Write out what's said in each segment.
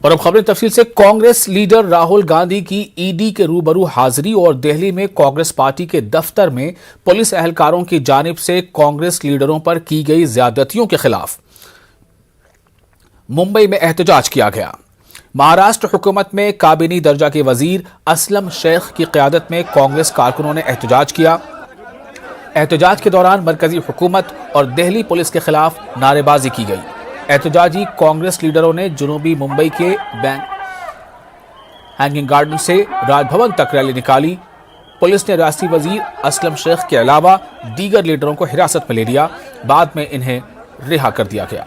और अब खबरें तफसील से। कांग्रेस लीडर राहुल गांधी की ईडी के रूबरू हाजिरी और दिल्ली में कांग्रेस पार्टी के दफ्तर में पुलिस एहलकारों की जानिब से कांग्रेस लीडरों पर की गई ज्यादतियों के खिलाफ मुंबई में एहतजाज किया गया। महाराष्ट्र हुकूमत में काबीनी दर्जा के वजीर असलम शेख की क़यादत में कांग्रेस कारकुनों ने एहतजाज किया। एहतजाज के दौरान मरकजी हुकूमत और दिल्ली पुलिस के खिलाफ नारेबाजी की गई। एहतजाजी कांग्रेस लीडरों ने जनूबी मुंबई के बैंक हैंगिंग गार्डन से राजभवन तक रैली निकाली। पुलिस ने रियासती वजीर असलम शेख के अलावा दीगर लीडरों को हिरासत में ले लिया। बाद में इन्हें रिहा कर दिया गया।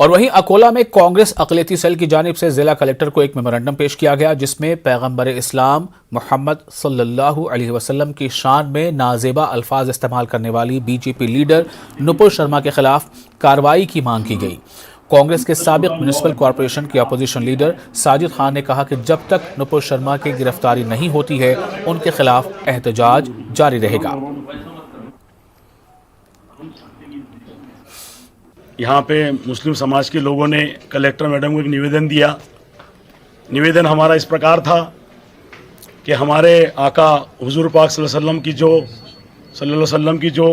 और वहीं अकोला में कांग्रेस अक़लियती सेल की जानिब से जिला कलेक्टर को एक मेमोरेंडम पेश किया गया, जिसमें पैगंबर इस्लाम मोहम्मद सल्लल्लाहु अलैहि वसल्लम की शान में नाजेबा अल्फाज इस्तेमाल करने वाली बीजेपी लीडर नुपुर शर्मा के खिलाफ कार्रवाई की मांग की गई। कांग्रेस के साबिक म्युनिसिपल कॉरपोरेशन के अपोजिशन लीडर साजिद खान ने कहा कि जब तक नुपुर शर्मा की गिरफ्तारी नहीं होती है उनके खिलाफ एहतजाज जारी रहेगा। यहाँ पे मुस्लिम समाज के लोगों ने कलेक्टर मैडम को एक निवेदन दिया। निवेदन हमारा इस प्रकार था कि हमारे आका हुजूर पाक सल्लल्लाहु अलैहि वसल्लम की जो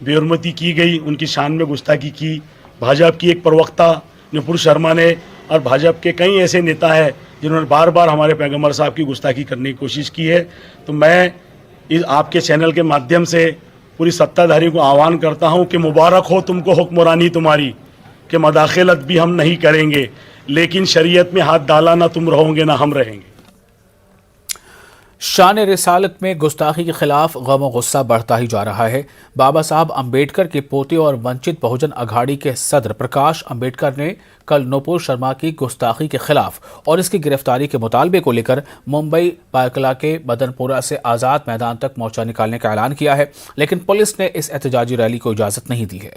बेहुरमती की गई, उनकी शान में गुस्ताखी की भाजपा की एक प्रवक्ता नुपुर शर्मा ने, और भाजपा के कई ऐसे नेता हैं जिन्होंने बार बार हमारे पैगंबर साहब की गुस्ताखी करने की कोशिश की है। तो मैं इस आपके चैनल के माध्यम से पूरी सत्ताधारी को आह्वान करता हूं कि मुबारक हो तुमको हुक्मरानी तुम्हारी, कि मदाखिलत भी हम नहीं करेंगे, लेकिन शरीयत में हाथ डाला ना तुम रहोगे ना हम रहेंगे। शान रिसालत में गुस्ताखी के खिलाफ गम और गुस्सा बढ़ता ही जा रहा है। बाबा साहब अम्बेडकर के पोते और वंचित बहुजन अघाड़ी के सदर प्रकाश अम्बेडकर ने कल नुपुर शर्मा की गुस्ताखी के खिलाफ और इसकी गिरफ्तारी के मुतालबे को लेकर मुंबई पायकला के मदनपुरा से आज़ाद मैदान तक मोर्चा निकालने का ऐलान किया है, लेकिन पुलिस ने इस एहतजाजी रैली को इजाज़त नहीं दी है।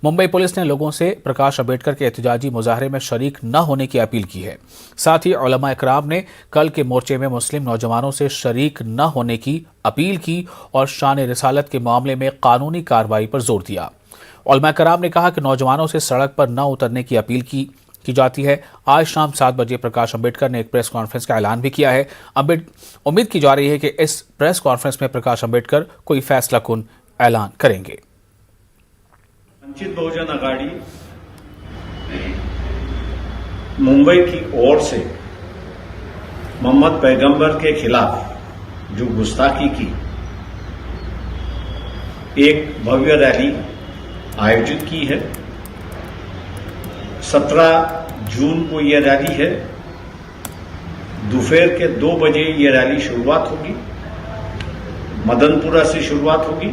मुंबई पुलिस ने लोगों से प्रकाश अम्बेडकर के एहतजाजी मुजाहरे में शरीक न होने की अपील की है। साथ ही उलमा इकराम ने कल के मोर्चे में मुस्लिम नौजवानों से शरीक न होने की अपील की और शान रिसालत के मामले में कानूनी कार्रवाई पर जोर दिया। उलमा कराम ने कहा कि नौजवानों से सड़क पर न उतरने की अपील की जाती है। आज शाम 7 बजे प्रकाश अम्बेडकर ने एक प्रेस कॉन्फ्रेंस का ऐलान भी किया है। उम्मीद की जा रही है कि इस प्रेस कॉन्फ्रेंस में प्रकाश अम्बेडकर कोई फैसला कुन ऐलान करेंगे। वंचित बहुजन अघाड़ी मुंबई की ओर से मोहम्मद पैगंबर के खिलाफ जो गुस्ताखी की एक भव्य रैली आयोजित की है। 17 जून को यह रैली है। दोपहर के 2 बजे यह रैली शुरुआत होगी। मदनपुरा से शुरुआत होगी,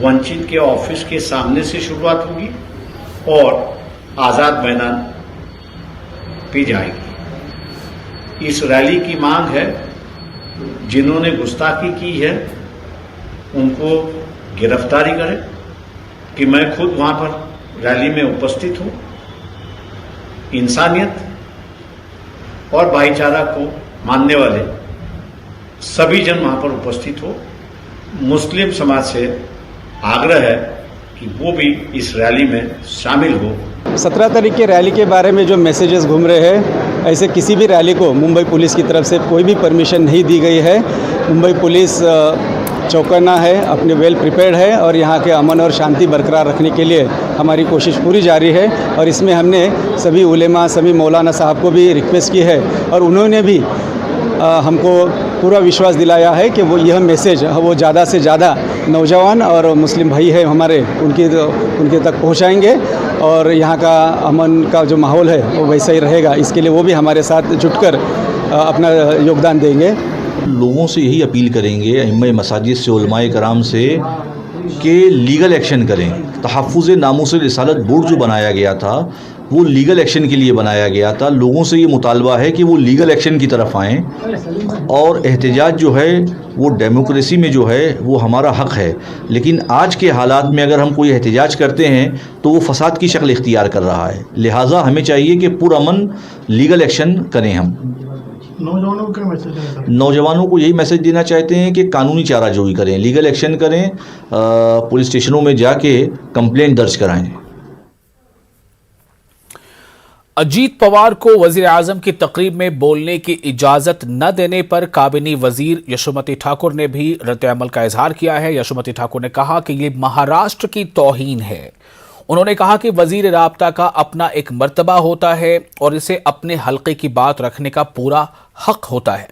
वंचित के ऑफिस के सामने से शुरुआत होगी और आजाद मैदान पे जाएगी। इस रैली की मांग है जिन्होंने गुस्ताखी की है उनको गिरफ्तारी करें, कि मैं खुद वहां पर रैली में उपस्थित हूं। इंसानियत और भाईचारा को मानने वाले सभी जन वहां पर उपस्थित हो। मुस्लिम समाज से आग्रह है कि वो भी इस रैली में शामिल हो। 17 तारीख के रैली के बारे में जो मैसेजेस घूम रहे हैं, ऐसे किसी भी रैली को मुंबई पुलिस की तरफ से कोई भी परमिशन नहीं दी गई है। मुंबई पुलिस चौकन्ना है, अपने वेल प्रिपेयर्ड है और यहाँ के अमन और शांति बरकरार रखने के लिए हमारी कोशिश पूरी जारी है। और इसमें हमने सभी उलेमा, सभी मौलाना साहब को भी रिक्वेस्ट की है और उन्होंने भी हमको पूरा विश्वास दिलाया है कि वो यह मैसेज वो ज़्यादा से ज़्यादा नौजवान और मुस्लिम भाई हैं हमारे उनके तक पहुँचाएँगे और यहाँ का अमन का जो माहौल है वो वैसा ही रहेगा। इसके लिए वो भी हमारे साथ जुटकर अपना योगदान देंगे। लोगों से यही अपील करेंगे, अइम्मा मसाजिद से, उलमाए कराम से, कि लीगल एक्शन करें। तहफ़्फ़ुज़ नामूस रिसालत बोर्ड जो बनाया गया था वो लीगल एक्शन के लिए बनाया गया था। लोगों से ये मुतालबा है कि वो लीगल एक्शन की तरफ आएँ और एहतजाज जो है वो डेमोक्रेसी में जो है वो हमारा हक़ है, लेकिन आज के हालात में अगर हम कोई एहतजाज करते हैं तो वो फ़साद की शक्ल इख्तियार कर रहा है। लिहाजा हमें चाहिए कि पुरअमन लीगल एक्शन करें हम। नौजवानों को क्या मैसेज देना चाहते नौजवानों को यही मैसेज देना चाहते हैं कि कानूनी चाराजोई करें, लीगल एक्शन करें, पुलिस स्टेशनों में जाके कंप्लेंट दर्ज कराएं। अजीत पवार को वजीर आजम की तकरीब में बोलने की इजाजत न देने पर काबिनी वजीर यशोमती ठाकुर ने भी रद्द-ए-अमल का इजहार किया है। यशोमती ठाकुर ने कहा कि ये महाराष्ट्र की तौहीन है। उन्होंने कहा कि वजीर राब्ता का अपना एक मर्तबा होता है और इसे अपने हल्के की बात रखने का पूरा हक होता है।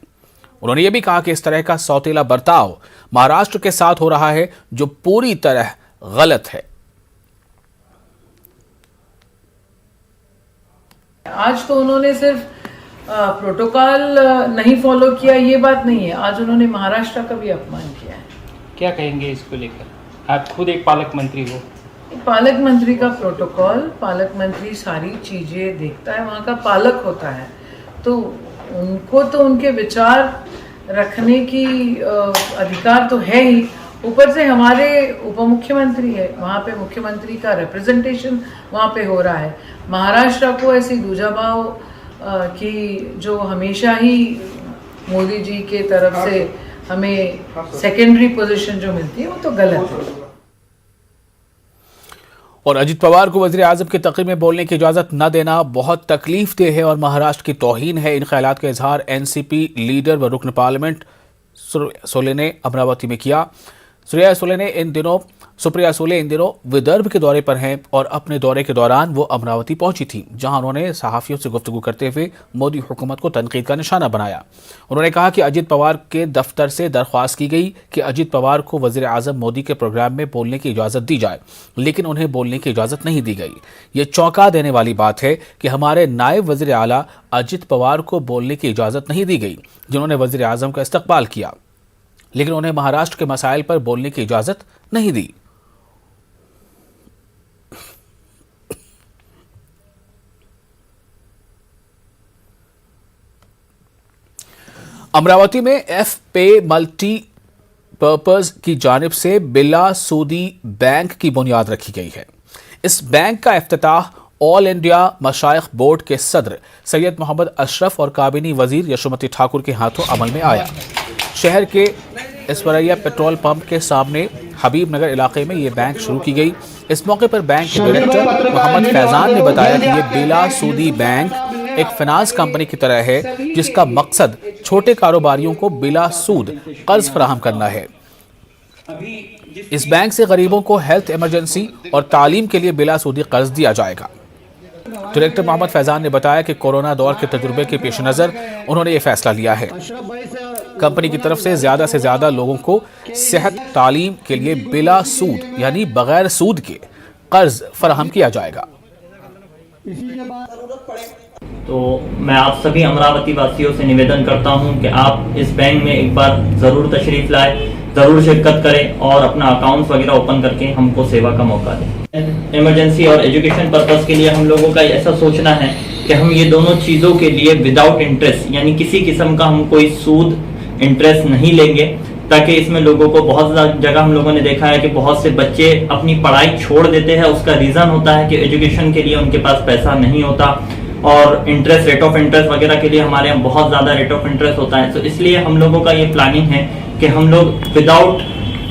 उन्होंने ये भी कहा कि इस तरह का सौतेला बर्ताव महाराष्ट्र के साथ हो रहा है जो पूरी तरह गलत है। आज तो उन्होंने सिर्फ प्रोटोकॉल नहीं फॉलो किया, ये बात नहीं है, आज उन्होंने महाराष्ट्र का भी अपमान किया है। क्या कहेंगे इसको लेकर? आप खुद एक पालक मंत्री हो। पालक मंत्री का प्रोटोकॉल, पालक मंत्री सारी चीजें देखता है, वहाँ का पालक होता है, तो उनको तो उनके विचार रखने की अधिकार तो है ही। ऊपर से हमारे उप मुख्यमंत्री है, वहाँ पे मुख्यमंत्री का रिप्रेजेंटेशन वहाँ पे हो रहा है। महाराष्ट्र को ऐसी दूजाभाव की जो हमेशा ही मोदी जी के तरफ से हमें सेकेंडरी पोजीशन जो मिलती है वो तो गलत है। और अजीत पवार को वज़ीर आज़म की तकरीर में बोलने की इजाज़त न देना बहुत तकलीफ देह है और महाराष्ट्र की तौहीन है। इन ख्यालात का इजहार एनसीपी लीडर व रुकन पार्लियामेंट सोले ने अमरावती में किया। सुप्रिया सुले इन दिनों विदर्भ के दौरे पर हैं और अपने दौरे के दौरान वो अमरावती पहुंची थी, जहां उन्होंने सहाफ़ियों से गुफ्तगू करते हुए मोदी हुकूमत को तनकीद का निशाना बनाया। उन्होंने कहा कि अजीत पवार के दफ्तर से दरख्वास्त की गई कि अजीत पवार को वज़ीर आज़म मोदी के प्रोग्राम में बोलने की इजाज़त दी जाए, लेकिन उन्हें बोलने की इजाज़त नहीं दी गई। ये चौंका देने वाली बात है कि हमारे नायब वज़ीर आला अजीत पवार को बोलने की इजाज़त नहीं दी गई, जिन्होंने वज़ीर आज़म का इस्तकबाल किया, लेकिन उन्हें महाराष्ट्र के मसाइल पर बोलने की इजाज़त नहीं दी। अमरावती में एफ-पे मल्टी पर्पज की जानिब से बिला सूदी बैंक की बुनियाद रखी गई है। इस बैंक का इफ्तिताह ऑल इंडिया मशाइख बोर्ड के सदर सैयद मोहम्मद अशरफ और काबिनी वजीर यशोमती ठाकुर के हाथों अमल में आया। शहर के इसवरैया पेट्रोल पंप के सामने हबीब नगर इलाके में ये बैंक शुरू की गई। इस मौके पर बैंक के डायरेक्टर मोहम्मद फैजान ने बताया कि ये बिला सूदी बैंक एक फाइनेंस कंपनी की तरह है, जिसका मकसद छोटे कारोबारियों को बिला सूद कर्ज फराहम करना है। इस बैंक से गरीबों को हेल्थ इमरजेंसी और तालीम के लिए बिला सूदी कर्ज दिया जाएगा। डायरेक्टर मोहम्मद फैजान ने बताया कि कोरोना दौर के तजुर्बे के पेश नज़र उन्होंने ये फैसला लिया है। कंपनी की तरफ से ज़्यादा लोगों को सेहत तालीम के लिए बिला सूद यानी बगैर सूद के कर्ज फराहम किया जाएगा। तो मैं आप सभी अमरावती वासियों से निवेदन करता हूं कि आप इस बैंक में एक बार ज़रूर तशरीफ़ लाएं, ज़रूर शिरकत करें और अपना अकाउंट वगैरह ओपन करके हमको सेवा का मौका दें। इमरजेंसी और एजुकेशन पर्पस के लिए हम लोगों का ऐसा सोचना है कि हम ये दोनों चीज़ों के लिए विदाउट इंटरेस्ट यानी किसी किस्म का हम कोई सूद इंटरेस्ट नहीं लेंगे, ताकि इसमें लोगों को बहुत जगह हम लोगों ने देखा है कि बहुत से बच्चे अपनी पढ़ाई छोड़ देते हैं। उसका रीज़न होता है कि एजुकेशन के लिए उनके पास पैसा नहीं होता और इंटरेस्ट रेट ऑफ इंटरेस्ट वगैरह के लिए हमारे यहाँ बहुत ज़्यादा रेट ऑफ इंटरेस्ट होता है। तो इसलिए हम लोगों का ये प्लानिंग है कि हम लोग without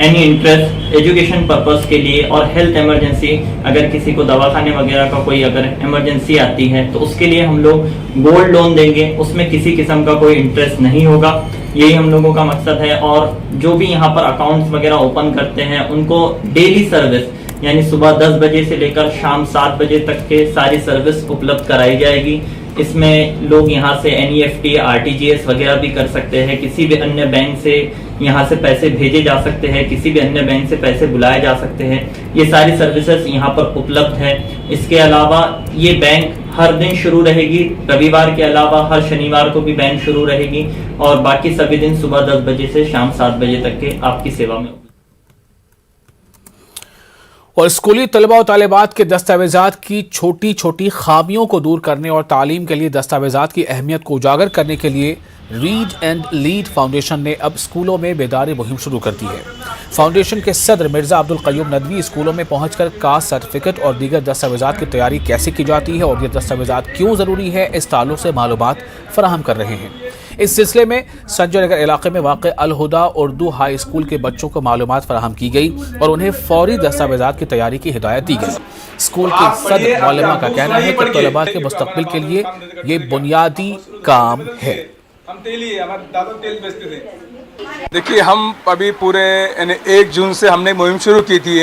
any interest education purpose के लिए और हेल्थ इमरजेंसी, अगर किसी को दवाखाने वगैरह का कोई अगर इमरजेंसी आती है तो उसके लिए हम लोग गोल्ड लोन देंगे, उसमें किसी किस्म का कोई इंटरेस्ट नहीं होगा। यही हम लोगों का मकसद है। और जो भी यहाँ पर अकाउंट्स वगैरह ओपन करते हैं उनको डेली सर्विस यानी सुबह 10 बजे से लेकर शाम 7 बजे तक के सारी सर्विस उपलब्ध कराई जाएगी। इसमें लोग यहाँ से NEFT, RTGS वगैरह भी कर सकते हैं। किसी भी अन्य बैंक से यहाँ से पैसे भेजे जा सकते हैं, किसी भी अन्य बैंक से पैसे बुलाए जा सकते हैं। ये सारी सर्विसेज यहाँ पर उपलब्ध है। इसके अलावा ये बैंक हर दिन शुरू रहेगी, रविवार के अलावा हर शनिवार को भी बैंक शुरू रहेगी और बाकी सभी दिन सुबह 10 बजे से शाम 7 बजे तक के आपकी सेवा में। और स्कूली तलबा और तालिबात के दस्तावेजात की छोटी छोटी खामियों को दूर करने और तालीम के लिए दस्तावेजात की अहमियत को उजागर करने के लिए रीड एंड लीड फाउंडेशन ने अब स्कूलों में बेदारी मुहिम शुरू कर दी है। फाउंडेशन के सदर मिर्ज़ा अब्दुल क़य्यूम नदवी स्कूलों में पहुंचकर कास्ट सर्टिफिकेट और दीगर दस्तावेजात की तैयारी कैसे की जाती है और ये दस्तावेजात क्यों ज़रूरी है, इस ताल्लुक़ से मालूमात फराहम कर रहे हैं। इस सिलसिले में संजय नगर इलाके में वाक़ अल हुदा उर्दू हाई स्कूल के बच्चों को मालूमात फराहम की गई और उन्हें फौरी दस्तावेजात की तैयारी की हिदायत दी गई। स्कूल की सदर मौलमा का कहना है कि तलबा के मुस्तकबिल के लिए ये बुनियादी काम है। हम तेल ही हमारे दादा तेल बेचते थे। देखिए, हम अभी पूरे 1 जून से हमने मुहिम शुरू की थी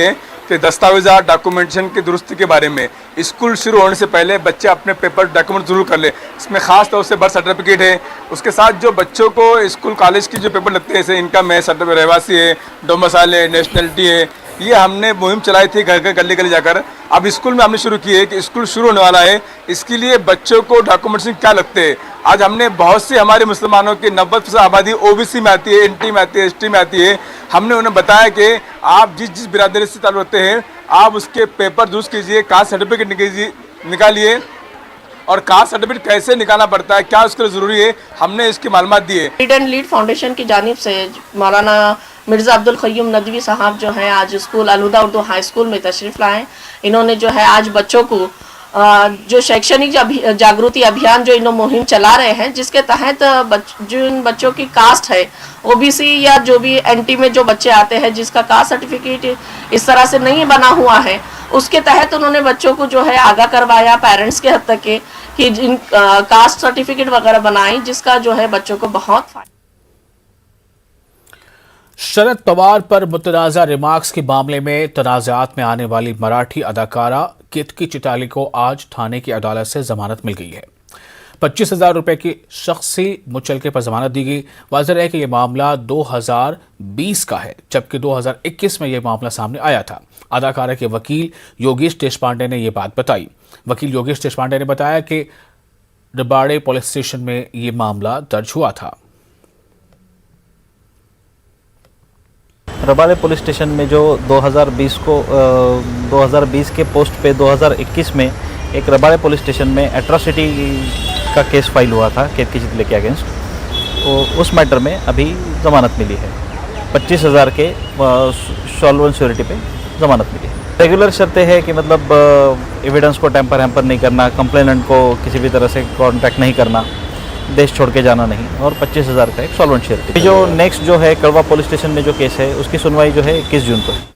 कि दस्तावेज़ात डॉक्यूमेंटेशन की दुरुस्ती के बारे में स्कूल शुरू होने से पहले बच्चे अपने पेपर डॉक्यूमेंट जरूर कर ले। इसमें ख़ास तौर से बर्थ सर्टिफिकेट है, उसके साथ जो बच्चों को स्कूल कॉलेज की जो पेपर लगते हैं जैसे इनकम है, सर्टिफिकेट रहवासी है, डोमिसाइल है, नेशनलिटी है, ये हमने मुहिम चलाई थी घर घर गली गली जाकर। अब स्कूल में हमने शुरू की है कि स्कूल शुरू होने वाला है, इसके लिए बच्चों को डॉक्यूमेंट्स क्या लगते हैं। आज हमने बहुत सी हमारे मुसलमानों की 90% आबादी OBC में आती है, NT में आती है, ST में आती है। हमने उन्हें बताया कि आप जिस बिरादरी से ताल्लुक़ रखते हैं आप उसके पेपर दुरुस्त कीजिए, कास्ट सर्टिफिकेट निकालिए और कास्ट सर्टिफिकेट कैसे निकालना पड़ता है, क्या उसके लिए ज़रूरी है, हमने इसकी मालूमात दी है। लीड एंड लीड फाउंडेशन की जानिब से मौलाना मिर्ज़ा अब्दुल क़य्यूम नदवी साहब जो हैं आज स्कूल अल हुदा उर्दू हाई स्कूल में तशरीफ़ लाए। इन्होंने जो है आज बच्चों को जो शैक्षणिक जागृति अभियान जो इन मुहिम चला रहे हैं, जिसके तहत जिन बच्चों की कास्ट है OBC या जो भी NT में जो बच्चे आते हैं जिसका कास्ट सर्टिफिकेट इस तरह से नहीं बना हुआ है, उसके तहत उन्होंने बच्चों को जो है आगाह करवाया पेरेंट्स के हद तक के कि जिन कास्ट सर्टिफिकेट वगैरह बनाएं, जिसका जो है बच्चों को बहुत फायदा। शरद पवार पर मुतनाज़ा रिमार्क्स के मामले में तनाज़ात में आने वाली मराठी अदाकारा केतकी चिटाली को आज थाने की अदालत से जमानत मिल गई है। 25,000 रुपए की शख्सी मुचलके पर जमानत दी गई। वाज़ेह है कि यह मामला 2020 का है, जबकि 2021 में यह मामला सामने आया था। अदाकारा के वकील योगेश देशपांडे ने यह बात बताई। वकील योगेश देशपांडे ने बताया कि रबाड़े पुलिस स्टेशन में यह मामला दर्ज हुआ था। रबाड़े पुलिस स्टेशन में जो 2020 के पोस्ट पे 2021 में एक रबाड़े पुलिस स्टेशन में एट्रॉसिटी का केस फाइल हुआ था केतकी चिटले के अगेंस्ट, तो उस मैटर में अभी ज़मानत मिली है। 25,000 के सॉल्वेंट श्योरिटी पे ज़मानत मिली है। रेगुलर शर्तें है कि मतलब एविडेंस को टेम्पर हैम्पर नहीं करना, कंप्लेनेंट को किसी भी तरह से कॉन्टैक्ट नहीं करना, देश छोड़ के जाना नहीं, और 25,000 का एक सॉल्वेंट श्योरिटी। जो नेक्स्ट जो है कड़वा पुलिस स्टेशन में जो केस है उसकी सुनवाई जो है 21 जून को है।